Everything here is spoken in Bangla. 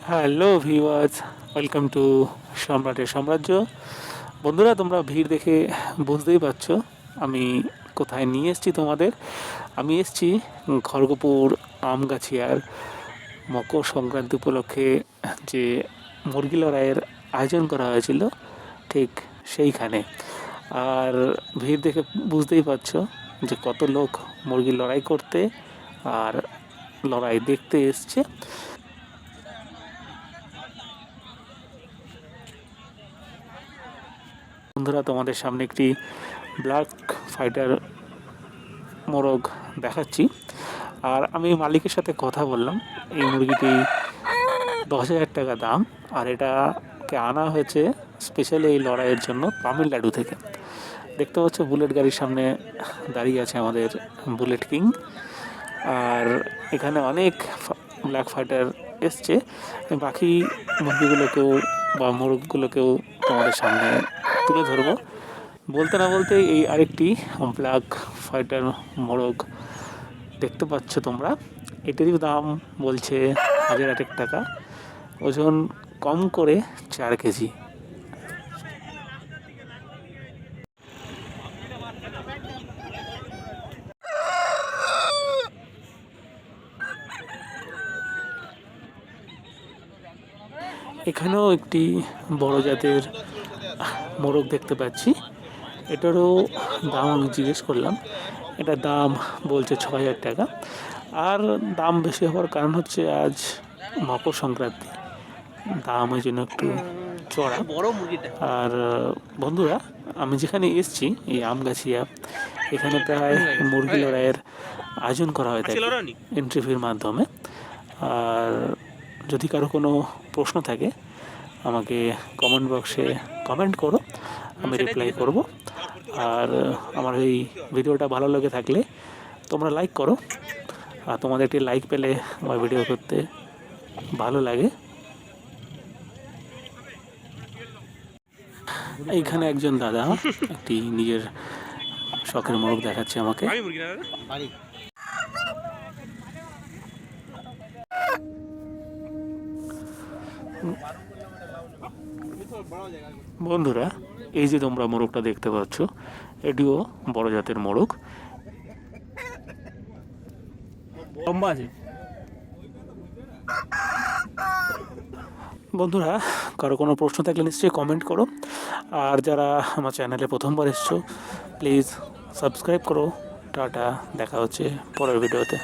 হ্যালো ভিউয়ার্স, ওয়েলকাম টু সম্রাটের সাম্রাজ্য। বন্ধুরা, তোমরা ভিড় দেখে বুঝতেই পারছো আমি কোথায় নিয়ে এসেছি তোমাদের। আমি এসেছি খড়গপুর আমগাছিয়ার মকর সংক্রান্তি উপলক্ষে যে মুরগি লড়াইয়ের আয়োজন করা হয়েছিল, ঠিক সেইখানে। আর ভিড় দেখে বুঝতেই পারছো যে কত লোক মুরগি লড়াই করতে আর লড়াই দেখতে এসছে। বন্ধুরা, তোমাদের সামনে একটি ব্ল্যাক ফাইটার মোরগ দেখাচ্ছি। আর আমি মালিকের সাথে কথা বললাম। এই মুরগিটি 10,000 টাকা দাম, আর এটাকে আনা হয়েছে স্পেশালি এই লড়াইয়ের জন্য তামিলনাড়ু থেকে। দেখতে পাচ্ছ বুলেট গাড়ির সামনে দাঁড়িয়ে আছে আমাদের বুলেট কিং। আর এখানে অনেক ব্ল্যাক ফাইটার এসছে। বাকি মুরগিগুলোকেও বা মোরগগুলোকেও তোমাদের সামনে তুলে ধরবো। বলতে না বলতেই এই আরেকটি ব্ল্যাক ফাইটার মোরগ দেখতে পাচ্ছ তোমরা। এটারই দাম বলছে 1,001 টাকা, ওজন কম করে 4 কেজি। এখানেও একটি বড় জাতের মোরগ দেখতে পাচ্ছি। এটারও দাম আমি জিজ্ঞেস করলাম। এটার দাম বলছে 6,000 টাকা। আর দাম বেশি হওয়ার কারণ হচ্ছে আজ মকর সংক্রান্তি, দাম ওই জন্য একটু চড়া। আর বন্ধুরা, আমি যেখানে এসছি এই আমগাছিয়া, এখানে প্রায় মুরগি লড়াইয়ের আয়োজন করা হয় থাকে এন্ট্রি ফির মাধ্যমে। আর যদি কারো কোনো প্রশ্ন থাকে আমাকে কমেন্ট বক্সে কমেন্ট করো, আমি রিপ্লাই করব। আর আমার এই ভিডিওটা ভালো লেগে থাকলে তোমরা লাইক করো। আর তোমাদের একটি লাইক পেলে আমার ভিডিও করতে ভালো লাগে। এইখানে একজন দাদা একটি নিজের শখের মোরগ দেখাচ্ছে আমাকে। বন্ধুরা, এই যে তোমরা মোরগটা দেখতে পাচ্ছ, এটিও বড় জাতের মোরগ। লম্বা আছে। বন্ধুরা, কারো কোনো প্রশ্ন থাকলে নিশ্চয়ই কমেন্ট করো। আর যারা আমার চ্যানেলে প্রথমবার এসছো, প্লিজ সাবস্ক্রাইব করো। টাটা, দেখা হচ্ছে পরের ভিডিওতে।